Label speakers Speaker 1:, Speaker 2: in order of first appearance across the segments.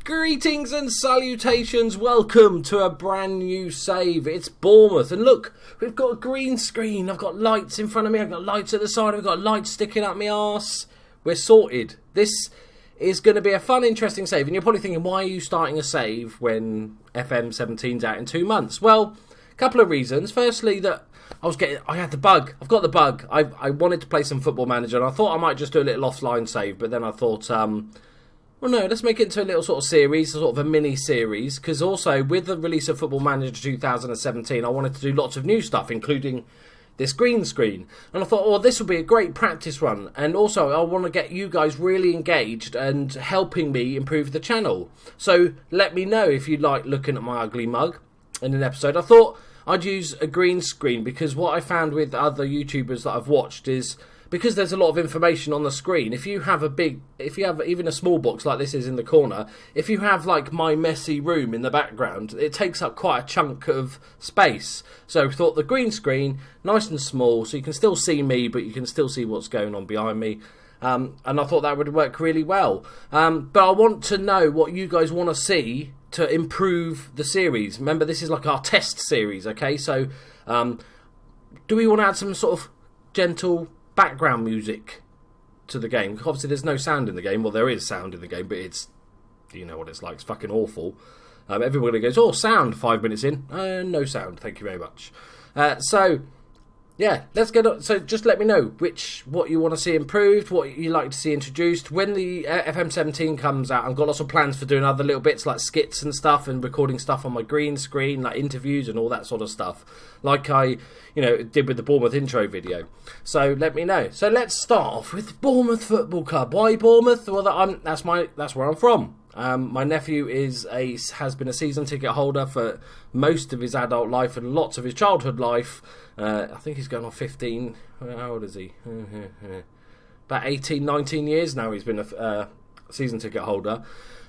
Speaker 1: Greetings and salutations, welcome to a brand new save. It's Bournemouth, and look, we've got a green screen, I've got lights in front of me, I've got lights at the side, I've got lights sticking up my arse. We're sorted. This is going to be a fun, interesting save, and you're probably thinking, why are you starting a save when FM17's out in 2 months? Well, a couple of reasons. Firstly, that I had the bug. I've got the bug. I wanted to play some Football Manager, and I thought I might just do a little offline save, but then I thought, well, no, let's make it into a little sort of series, sort of a mini-series, because also, with the release of Football Manager 2017, I wanted to do lots of new stuff, including this green screen. And I thought, oh, this will be a great practice run. And also, I want to get you guys really engaged and helping me improve the channel. So, let me know if you like looking at my ugly mug in an episode. I thought I'd use a green screen, because what I found with other YouTubers that I've watched is, because there's a lot of information on the screen, if you have even a small box like this is in the corner, if you have like my messy room in the background, it takes up quite a chunk of space. So I thought the green screen, nice and small, so you can still see me, but you can still see what's going on behind me. And I thought that would work really well. But I want to know what you guys want to see to improve the series. Remember, this is like our test series, okay? So do we want to add some sort of gentle background music to the game? Obviously there's no sound in the game. Well, there is sound in the game, but it's, you know what it's like, it's fucking awful. Everybody goes, oh, sound, 5 minutes in, no sound, thank you very much. So yeah, let's get on. So just let me know what you want to see improved, what you like to see introduced. When the FM17 comes out, I've got lots of plans for doing other little bits like skits and stuff, and recording stuff on my green screen, like interviews and all that sort of stuff, like I did with the Bournemouth intro video. So let me know. So let's start off with Bournemouth Football Club. Why Bournemouth? Well, that's where I'm from. My nephew has been a season ticket holder for most of his adult life and lots of his childhood life. I think he's going on 15. How old is he? About 18, 19 years now he's been a season ticket holder.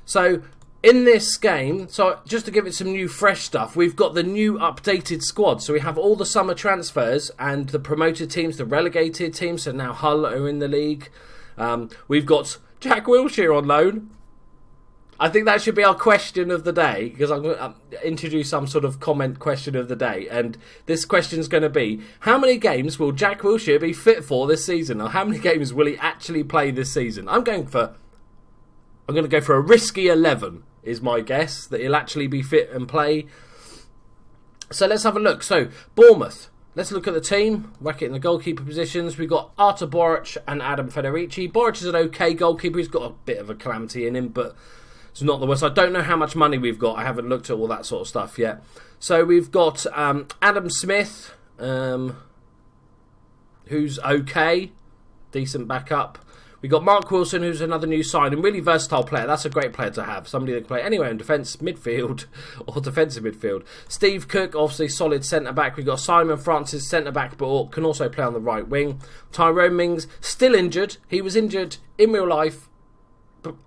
Speaker 1: So in this game, so just to give it some new fresh stuff, we've got the new updated squad. So we have all the summer transfers and the promoted teams, the relegated teams. So now Hull are in the league. We've got Jack Wilshire on loan. I think that should be our question of the day, because I'm going to introduce some sort of comment question of the day. And this question is going to be, how many games will Jack Wilshire be fit for this season? Or how many games will he actually play this season? I'm going to go for a risky 11, is my guess, that he'll actually be fit and play. So let's have a look. So, Bournemouth. Let's look at the team. Whack it in the goalkeeper positions. We've got Artur Boruc and Adam Federici. Boruc is an okay goalkeeper. He's got a bit of a calamity in him, but it's not the worst. I don't know how much money we've got. I haven't looked at all that sort of stuff yet. So we've got Adam Smith, who's okay. Decent backup. We've got Mark Wilson, who's another new signing. Really versatile player. That's a great player to have. Somebody that can play anywhere in defence, midfield, or defensive midfield. Steve Cook, obviously solid centre-back. We've got Simon Francis, centre-back, but can also play on the right wing. Tyrone Mings, still injured. He was injured in real life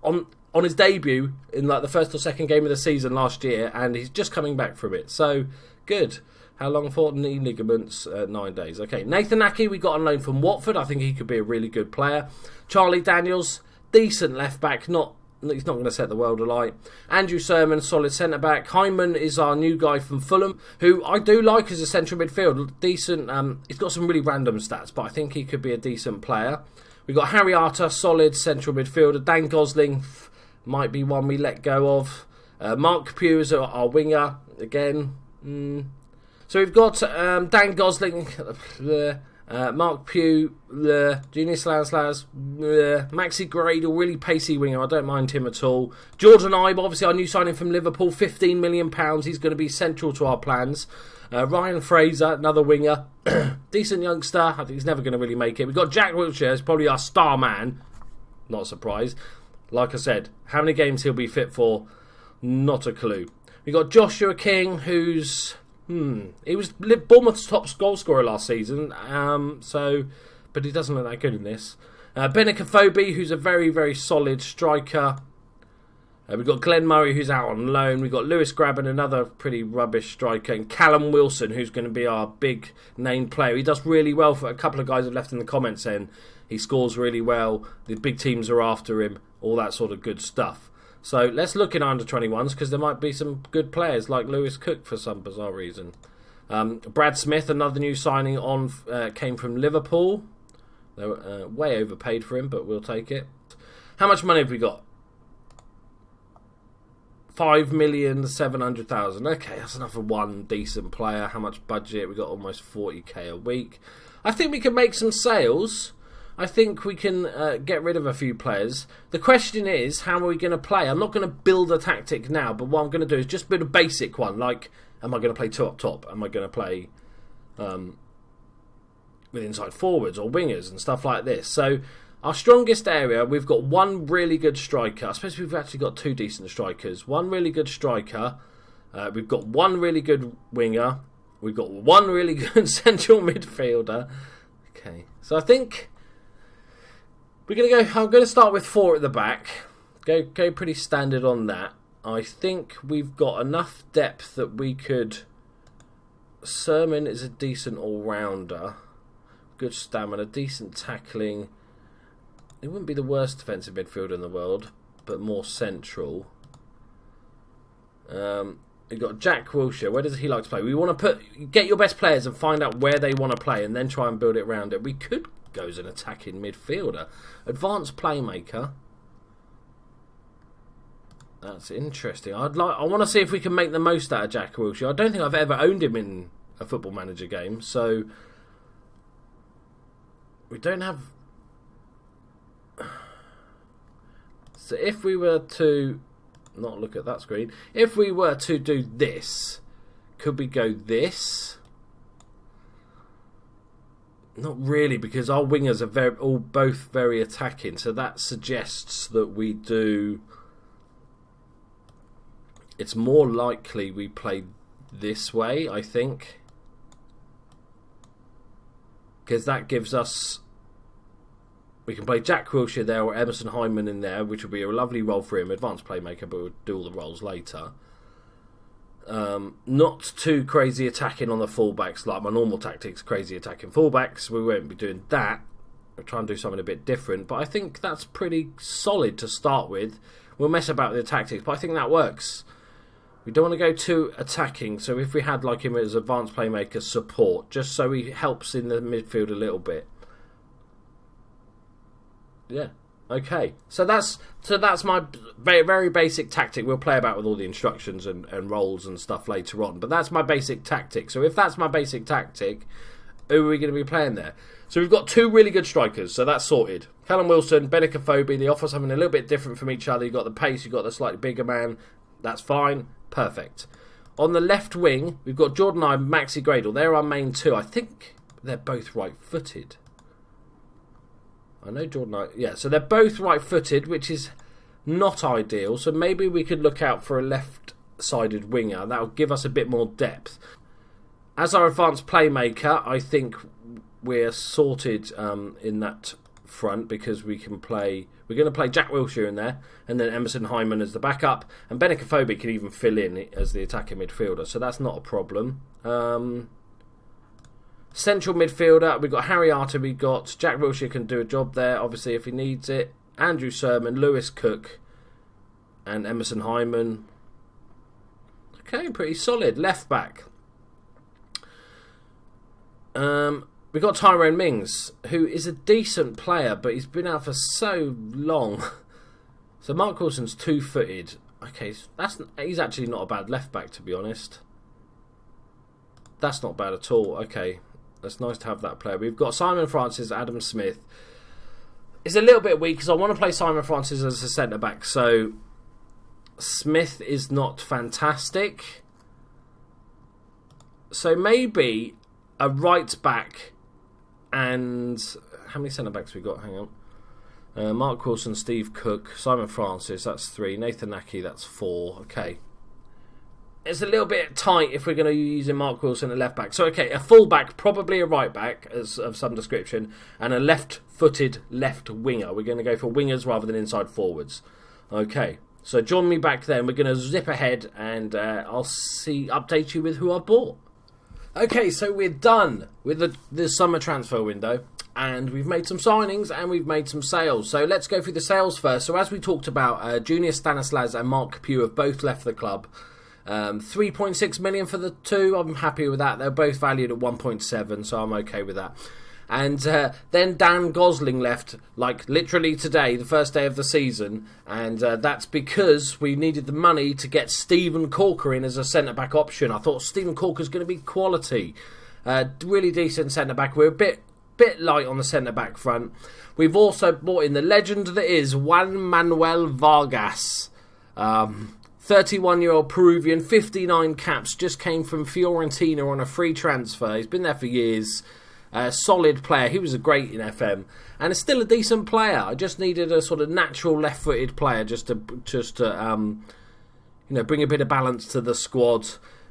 Speaker 1: on his debut in like the first or second game of the season last year, and he's just coming back from it. So, good. How long for? Knee ligaments, 9 days. Okay, Nathan Aki, we got on loan from Watford. I think he could be a really good player. Charlie Daniels, decent left-back. He's not going to set the world alight. Andrew Sermon, solid centre-back. Hyman is our new guy from Fulham, who I do like as a central midfield. Decent. He's got some really random stats, but I think he could be a decent player. We've got Harry Arter, solid central midfielder. Dan Gosling might be one we let go of. Mark Pugh is our winger again. So we've got Dan Gosling, Mark Pugh, Junior Slaz, Maxi Gradle, really pacey winger. I don't mind him at all. Jordan Ibe, obviously our new signing from Liverpool, £15 million. He's going to be central to our plans. Ryan Fraser, another winger. Decent youngster. I think he's never going to really make it. We've got Jack Wilshire, who's probably our star man. Not surprised. Like I said, how many games he'll be fit for, not a clue. We've got Joshua King, who's he was Bournemouth's top goal scorer last season, but he doesn't look that good in this. Benik Afobe, who's a very, very solid striker. We've got Glenn Murray, who's out on loan. We've got Lewis Grabban, another pretty rubbish striker. And Callum Wilson, who's going to be our big name player. He does really well. For a couple of guys have left in the comments saying he scores really well. The big teams are after him. All that sort of good stuff. So let's look in under-21s because there might be some good players like Lewis Cook for some bizarre reason. Brad Smith, another new signing came from Liverpool. They were way overpaid for him, but we'll take it. How much money have we got? 5,700,000. Okay, that's enough for one decent player. How much budget? We got almost 40k a week. I think we can make some sales. I think we can get rid of a few players. The question is, how are we going to play? I'm not going to build a tactic now, but what I'm going to do is just build a basic one. Like, am I going to play two up top? Am I going to play with inside forwards or wingers and stuff like this? So our strongest area, we've got one really good striker. I suppose we've actually got two decent strikers. One really good striker. We've got one really good winger. We've got one really good central midfielder. Okay, so I think we're going to go. I'm going to start with four at the back. Go pretty standard on that. I think we've got enough depth that we could. Sermon is a decent all-rounder. Good stamina, decent tackling. It wouldn't be the worst defensive midfielder in the world, but more central. We've got Jack Wilshire. Where does he like to play? We want to get your best players and find out where they want to play, and then try and build it around it. We could go as an attacking midfielder, advanced playmaker. That's interesting. I want to see if we can make the most out of Jack Wilshire. I don't think I've ever owned him in a Football Manager game, so we don't have. So if we were to not look at that screen, if we were to do this, could we go this? Not really, because our wingers are both very attacking. So that suggests that we do. It's more likely we play this way, I think, because that gives us. We can play Jack Wilshire there or Emerson Hyman in there, which would be a lovely role for him. Advanced playmaker, but we'll do all the roles later. Not too crazy attacking on the fullbacks, like my normal tactics, crazy attacking fullbacks. We won't be doing that. We'll try and do something a bit different. But I think that's pretty solid to start with. We'll mess about with the tactics, but I think that works. We don't want to go too attacking. So if we had like him as advanced playmaker support, just so he helps in the midfield a little bit. Yeah. Okay. So that's my very, very basic tactic. We'll play about with all the instructions and roles and stuff later on. But that's my basic tactic. So if that's my basic tactic, who are we going to be playing there? So we've got two really good strikers. So that's sorted. Callum Wilson, Benica Phobie. They offer something a little bit different from each other. You've got the pace. You've got the slightly bigger man. That's fine. Perfect. On the left wing, we've got Jordan Ibe and Maxi Gradle. They're our main two. I think they're both right-footed. I know Jordan. Yeah, so they're both right-footed, which is not ideal. So maybe we could look out for a left-sided winger. That will give us a bit more depth. As our advanced playmaker, I think we're sorted in that front because we can play. We're going to play Jack Wilshire in there, and then Emerson Hyman as the backup, and Benica Phobie can even fill in as the attacking midfielder. So that's not a problem. Central midfielder, we've got Harry Arter, we've got Jack Wilshire can do a job there, obviously, if he needs it. Andrew Sermon, Lewis Cook, and Emerson Hyman. Okay, pretty solid. Left back. We've got Tyrone Mings, who is a decent player, but he's been out for so long. So Mark Wilson's 2-footed. Okay, he's actually not a bad left back, to be honest. That's not bad at all. Okay. That's nice to have that player. We've got Simon Francis, Adam Smith. It's a little bit weak because I want to play Simon Francis as a centre-back. So Smith is not fantastic. So maybe a right-back and... How many centre-backs we got? Hang on. Mark Wilson, Steve Cook, Simon Francis, that's 3. Nathan Naki, that's 4. Okay. It's a little bit tight if we're going to be using Mark Wilson at left back. So, okay, a full back, probably a right back of some description, and a left-footed left winger. We're going to go for wingers rather than inside forwards. Okay, so join me back then. We're going to zip ahead, and I'll update you with who I bought. Okay, so we're done with the summer transfer window, and we've made some signings and we've made some sales. So let's go through the sales first. So as we talked about, Junior Stanislas and Mark Pugh have both left the club. 3.6 million for the two. I'm happy with that. They're both valued at 1.7, so I'm okay with that. And then Dan Gosling left, like literally today, the first day of the season, and that's because we needed the money to get Stephen Corker in as a centre-back option. I thought Stephen Corker's going to be quality. Really decent centre-back. We're a bit light on the centre-back front. We've also brought in the legend that is Juan Manuel Vargas. 31-year-old Peruvian, 59 caps, just came from Fiorentina on a free transfer. He's been there for years. Solid player. He was a great in FM, and is still a decent player. I just needed a sort of natural left-footed player just to bring a bit of balance to the squad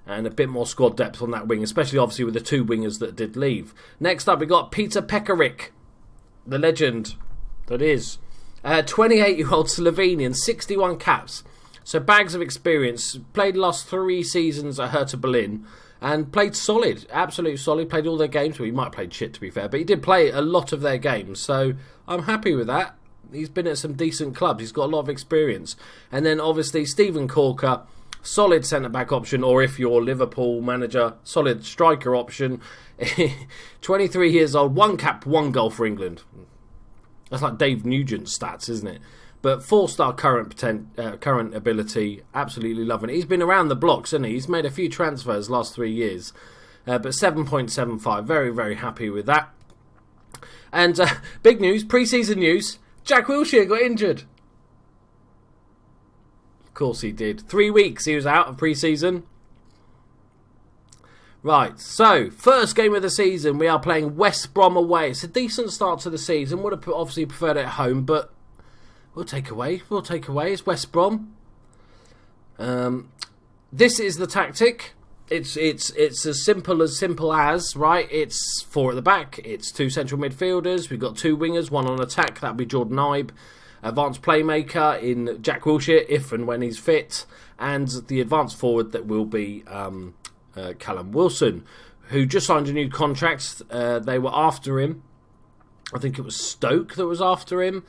Speaker 1: and a bit more squad depth on that wing, especially obviously with the two wingers that did leave. Next up, we got Peter Pekarik, the legend that is 28-year-old Slovenian, 61 caps. So bags of experience. Played the last 3 seasons at Hertha Berlin. And played solid, absolutely solid. Played all their games. Well, he might have played shit, to be fair, but he did play a lot of their games. So I'm happy with that. He's been at some decent clubs. He's got a lot of experience. And then obviously Stephen Corker, solid centre-back option, or if you're Liverpool manager, solid striker option. 23 years old, 1 cap, 1 goal for England. That's like Dave Nugent's stats, isn't it? But 4-star current ability, absolutely loving it. He's been around the blocks, hasn't he? He's made a few transfers last 3 years. But 7.75, very, very happy with that. And big news, pre-season news, Jack Wilshire got injured. Of course he did. 3 weeks he was out of pre-season. Right, so, first game of the season, we are playing West Brom away. It's a decent start to the season. Would have obviously preferred it at home, but We'll take away. It's West Brom. This is the tactic. It's as simple as, right? It's 4 at the back. It's 2 central midfielders. We've got 2 wingers, 1 on attack. That'll be Jordan Ibe. Advanced playmaker in Jack Wilshire, if and when he's fit. And the advanced forward that will be Callum Wilson, who just signed a new contract. They were after him. I think it was Stoke that was after him.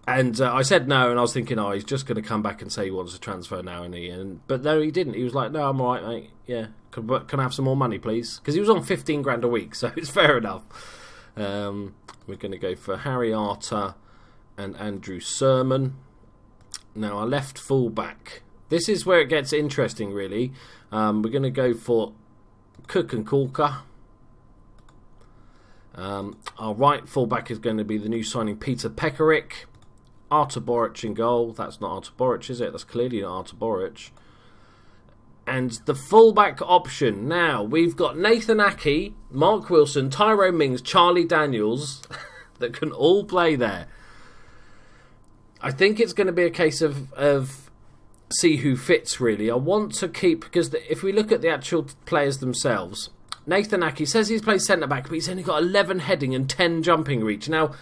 Speaker 1: And I said no, and I was thinking, he's just going to come back and say he wants to transfer now, but no, he didn't. He was like, no, I'm all right, mate. Yeah, can I have some more money, please? Because he was on 15 grand a week, so it's fair enough. We're going to go for Harry Arter and Andrew Sermon. Now, our left full-back. This is where it gets interesting, really. We're going to go for Cook and Corker. Our right full-back is going to be the new signing Peter Pekarik. Artur Boruc in goal. That's not Artur Boruc, is it? That's clearly not Artur Boruc. And the full-back option. Now, we've got Nathan Ake, Mark Wilson, Tyrone Mings, Charlie Daniels that can all play there. I think it's going to be a case of see who fits, really. I want to keep, because if we look at the actual players themselves, Nathan Ake says he's played centre-back, but he's only got 11 heading and 10 jumping reach. Now,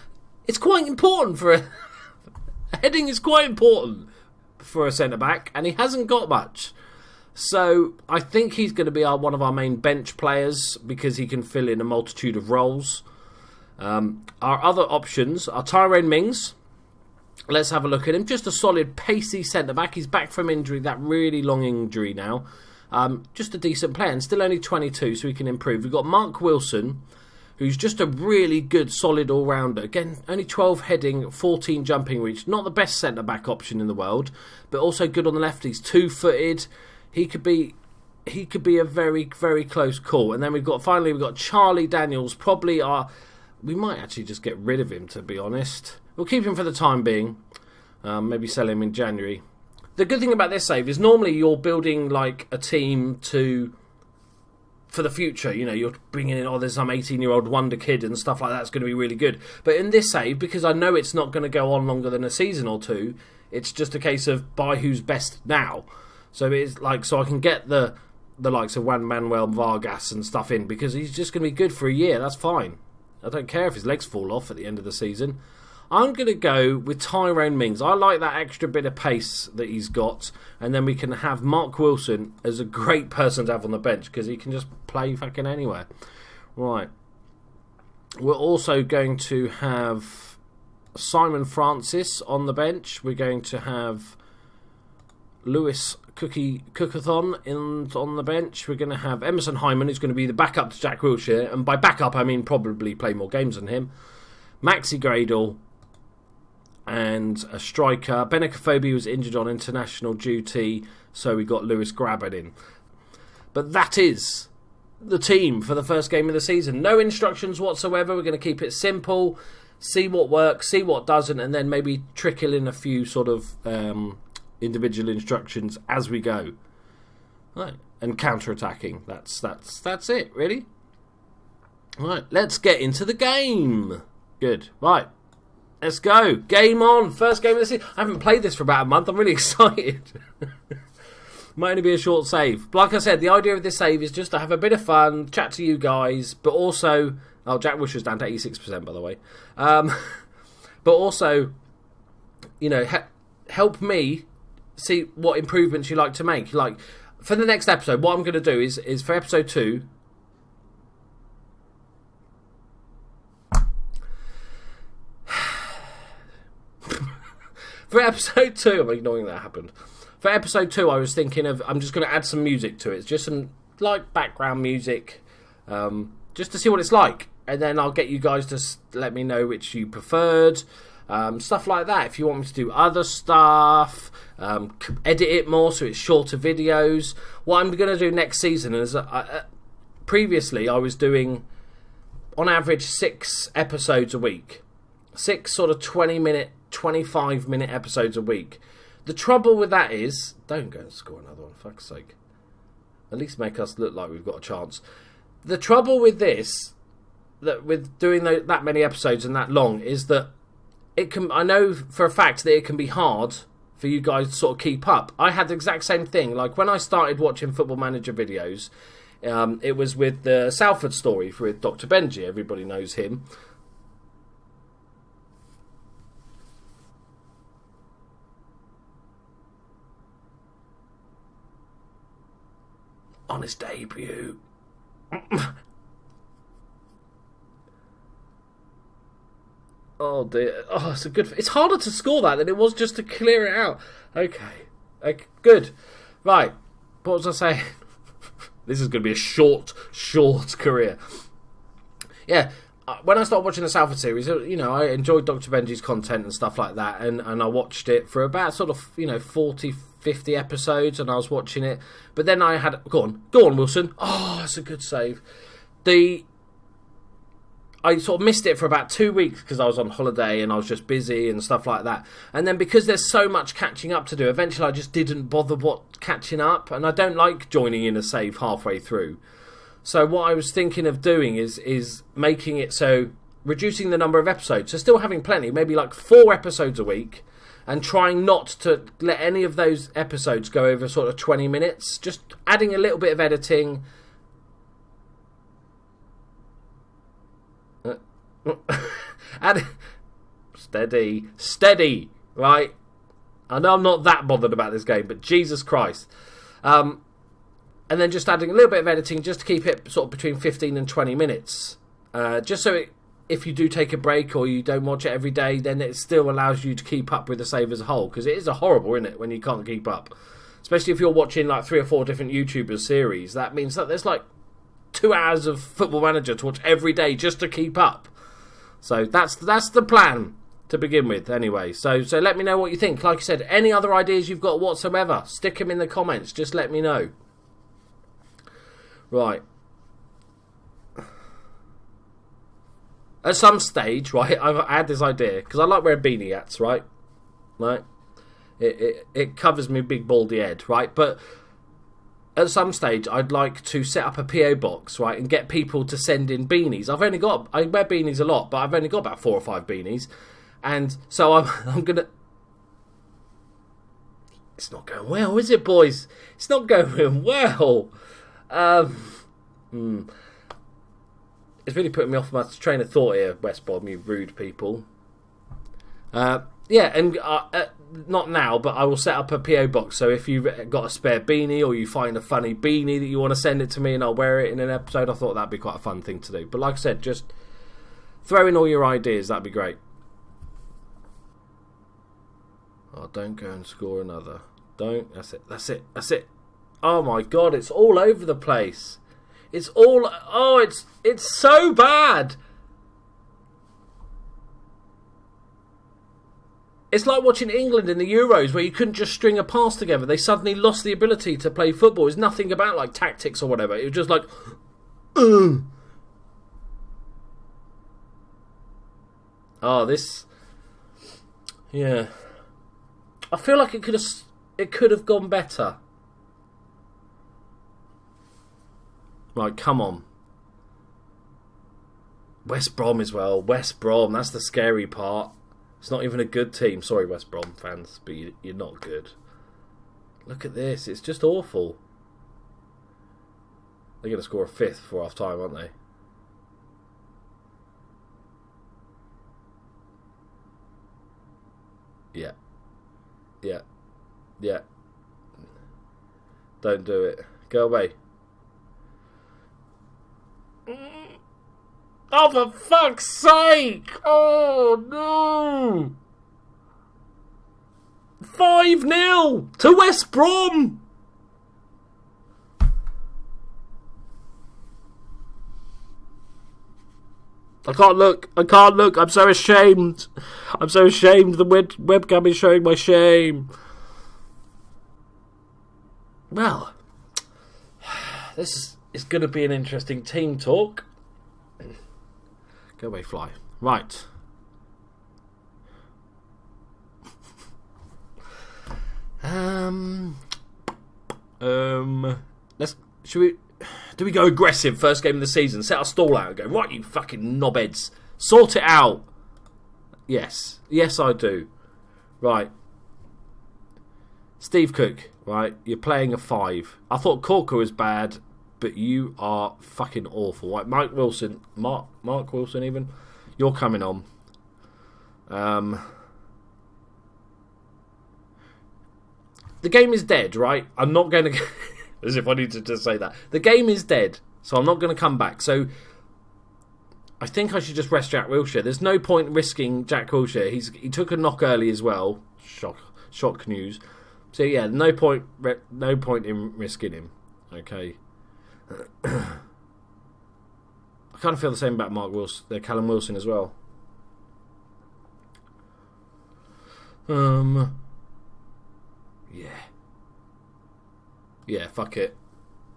Speaker 1: it's quite important for heading is quite important for a centre-back, and he hasn't got much. So, I think he's going to be one of our main bench players, because he can fill in a multitude of roles. Our other options are Tyrone Mings. Let's have a look at him. Just a solid, pacey centre-back. He's back from injury, that really long injury now. Just a decent player, and still only 22, so he can improve. We've got Mark Wilson, who's just a really good, solid all-rounder. Again, only 12 heading, 14 jumping reach. Not the best centre-back option in the world, but also good on the left. He's 2-footed. He could be a very, very close call. And then we've got Charlie Daniels. We might actually just get rid of him, to be honest. We'll keep him for the time being. Maybe sell him in January. The good thing about this save is normally you're building like a team for the future. You're bringing in, there's some 18-year-old wonder kid and stuff like that's going to be really good. But in this save, because I know it's not going to go on longer than a season or two, it's just a case of buy who's best now. So it's so I can get the likes of Juan Manuel Vargas and stuff in, because he's just going to be good for a year. That's fine. I don't care if his legs fall off at the end of the season. I'm going to go with Tyrone Mings. I like that extra bit of pace that he's got. And then we can have Mark Wilson as a great person to have on the bench, because he can just play fucking anywhere. Right. We're also going to have Simon Francis on the bench. We're going to have Lewis Cookathon on the bench. We're going to have Emerson Hyman, who's going to be the backup to Jack Wilshire, and by backup I mean probably play more games than him. Maxi Gradle and a striker. Benikophobia was injured on international duty, so we got Lewis Grabbard in. But that is the team for the first game of the season. No instructions whatsoever. We're going to keep it simple, see what works, see what doesn't, and then maybe trickle in a few sort of individual instructions as we go. Right. And counter-attacking. That's it, really. Right, let's get into the game. Good. Right. Let's go. Game on. First game of the season. I haven't played this for about a month. I'm really excited. Might only be a short save. But like I said, the idea of this save is just to have a bit of fun, chat to you guys, but also... Oh, Jack Wilshire's down to 86%, by the way. But also, you know, help me see what improvements you like to make. Like, for the next episode, what I'm going to do is for episode 2... For episode 2, I'm ignoring that happened. For episode 2, I was thinking of, I'm just going to add some music to it. It's just some, like, background music, just to see what it's like. And then I'll get you guys to let me know which you preferred, stuff like that. If you want me to do other stuff, edit it more so it's shorter videos. What I'm going to do next season is, previously I was doing, on average, 6 episodes a week. 6 sort of 20-minute, 25-minute episodes a week. The trouble with that is... Don't go and score another one, for fuck's sake. At least make us look like we've got a chance. The trouble with this, that with doing that many episodes and that long, is that it can... I know for a fact that it can be hard for you guys to sort of keep up. I had the exact same thing. Like, when I started watching Football Manager videos, it was with the Salford story with Dr. Benji. Everybody knows him. On his debut. Oh dear. Oh, it's harder to score that than it was just to clear it out. Okay, good. Right. What was I saying? This is going to be a short career. Yeah. When I started watching the Salford series, you know, I enjoyed Dr. Benji's content and stuff like that, and I watched it for about sort of, 40, 50 episodes, and I was watching it. But then I had... Go on, Wilson. Oh, that's a good save. I sort of missed it for about 2 weeks because I was on holiday and I was just busy and stuff like that. And then because there's so much catching up to do, eventually I just didn't bother catching up, and I don't like joining in a save halfway through. So what I was thinking of doing is making it so, reducing the number of episodes, so still having plenty, maybe like 4 episodes a week, and trying not to let any of those episodes go over sort of 20 minutes, just adding a little bit of editing. Steady, right? I know I'm not that bothered about this game, but Jesus Christ. And then just adding a little bit of editing just to keep it sort of between 15 and 20 minutes. Just so if you do take a break or you don't watch it every day, then it still allows you to keep up with the save as a whole. Because it is horrible, isn't it, when you can't keep up? Especially if you're watching like 3 or 4 different YouTubers series. That means that there's like 2 hours of Football Manager to watch every day just to keep up. So that's the plan to begin with anyway. So let me know what you think. Like I said, any other ideas you've got whatsoever, stick them in the comments. Just let me know. Right. At some stage, right, I had this idea, because I like wearing beanie hats, right? Right? It covers me big baldy head, right? But at some stage, I'd like to set up a PO box, right, and get people to send in beanies. I wear beanies a lot, but I've only got about 4 or 5 beanies. And so I'm going to... It's not going well, is it, boys? It's not going well. It's really putting me off my train of thought here, West Brom, you rude people. Yeah, and not now, but I will set up a PO box. So if you've got a spare beanie or you find a funny beanie that you want to send it to me and I'll wear it in an episode, I thought that'd be quite a fun thing to do. But like I said, just Throw in all your ideas. That'd be great. Oh, don't go and score another. Don't. That's it. That's it. That's it. Oh my God! It's all over the place. It's all. Oh, it's so bad. It's like watching England in the Euros where you couldn't just string a pass together. They suddenly lost the ability to play football. It's nothing about like tactics or whatever. It was just like, oh, this, yeah. I feel like it could have gone better. Right, come on. West Brom as well. West Brom, that's the scary part. It's not even a good team. Sorry, West Brom fans, but you're not good. Look at this. It's just awful. They're going to score a fifth for half time, aren't they? Yeah. Yeah. Yeah. Don't do it. Go away. Oh, for fuck's sake! Oh, no! 5-0 to West Brom! I can't look. I'm so ashamed. The webcam is showing my shame. Well, this is going to be an interesting team talk. Go away, fly. Right. Do we go aggressive first game of the season? Set our stall out and go, right, you fucking knobheads. Sort it out. Yes. Yes, I do. Right. Steve Cook, right, you're playing a 5. I thought Corker was bad, but you are fucking awful. Right, Mark Wilson even, you're coming on. The game is dead, right? I'm not going to... As if I needed to say that. The game is dead, so I'm not going to come back. So I think I should just rest Jack Wilshire. There's no point risking Jack Wilshire. He took a knock early as well. Shock news. So yeah, no point in risking him. Okay. I kind of feel the same about Callum Wilson as well. Yeah. Yeah, fuck it.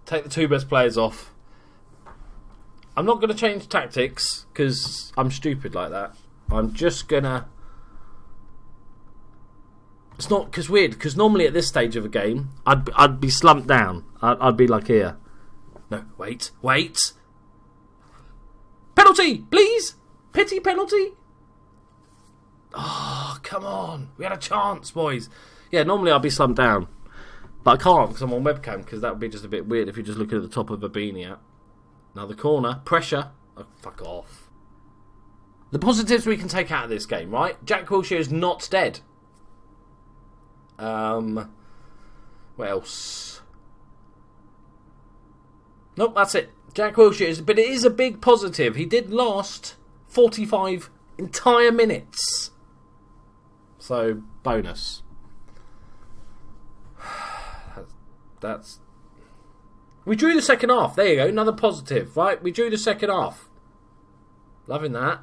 Speaker 1: Take the 2 best players off. I'm not going to change tactics because I'm stupid like that. I'm just going to... It's not because weird, because normally at this stage of a game, I'd be slumped down. I'd be like here. No, wait. Penalty, please! Pity penalty! Oh, come on. We had a chance, boys. Yeah, normally I'd be slumped down. But I can't because I'm on webcam, because that would be just a bit weird if you're just looking at the top of a beanie at. Now the corner, pressure. Oh, fuck off. The positives we can take out of this game, right? Jack Wilshire is not dead. What else? Nope, that's it. Jack Wilshire is, but it is a big positive. He did last 45 entire minutes. So, bonus. That's... We drew the second half. There you go. Another positive, right? We drew the second half. Loving that.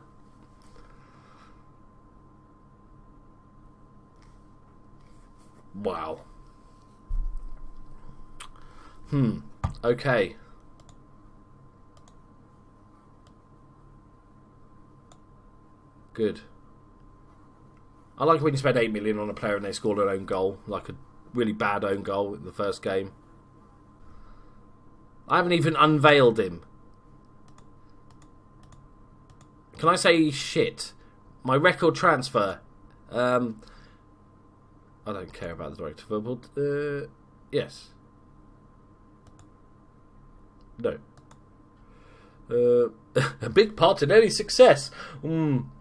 Speaker 1: Wow. Okay. Good. I like when you spend 8 million on a player and they scored an own goal, like a really bad own goal in the first game. I haven't even unveiled him. Can I say shit? My record transfer. I don't care about the director of football. Yes. No. A big part in any success. I'm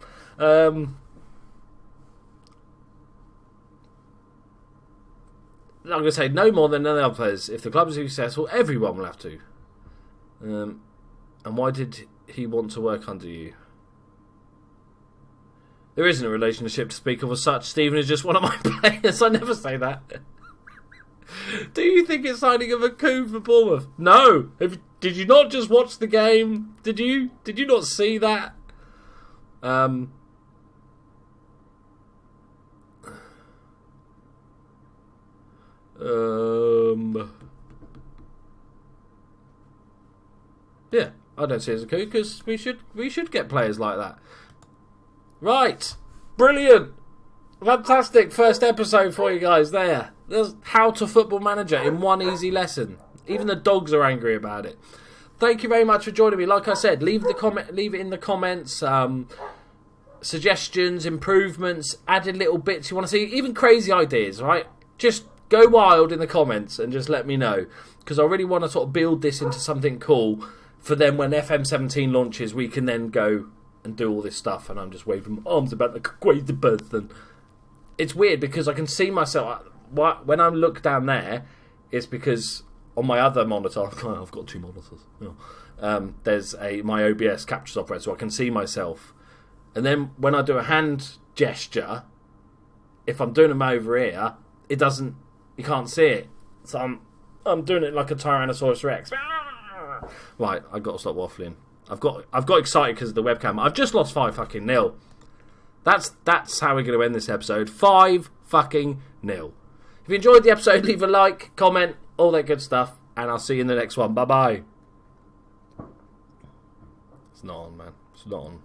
Speaker 1: going to say no more than the other players. If the club is successful, everyone will have to. And why did he want to work under you? There isn't a relationship to speak of as such. Stephen is just one of my players. I never say that. Do you think it's signing of a coup for Bournemouth? No. Did you not just watch the game? Did you not see that? Yeah, I don't see it as a coup because we should get players like that. Right, brilliant, fantastic first episode for you guys. There's how to football manager in one easy lesson. Even the dogs are angry about it. Thank you very much for joining me. Like I said, leave it in the comments. Suggestions, improvements, added little bits you want to see, even crazy ideas. Right, just go wild in the comments and just let me know, because I really want to sort of build this into something cool for them when FM17 launches. We can then go and do all this stuff, and I'm just waving my arms about like a crazy person. It's weird because I can see myself when I look down there. It's because on my other monitor, I've got two monitors. There's my OBS capture software, so I can see myself. And then when I do a hand gesture, if I'm doing them over here, it doesn't. You can't see it. So I'm doing it like a Tyrannosaurus Rex. Right, I've got to stop waffling. I've got excited because of the webcam. I've just lost 5-0. That's how we're going to end this episode. 5-0. If you enjoyed the episode, leave a like, comment, all that good stuff, and I'll see you in the next one. Bye bye. It's not on, man. It's not on.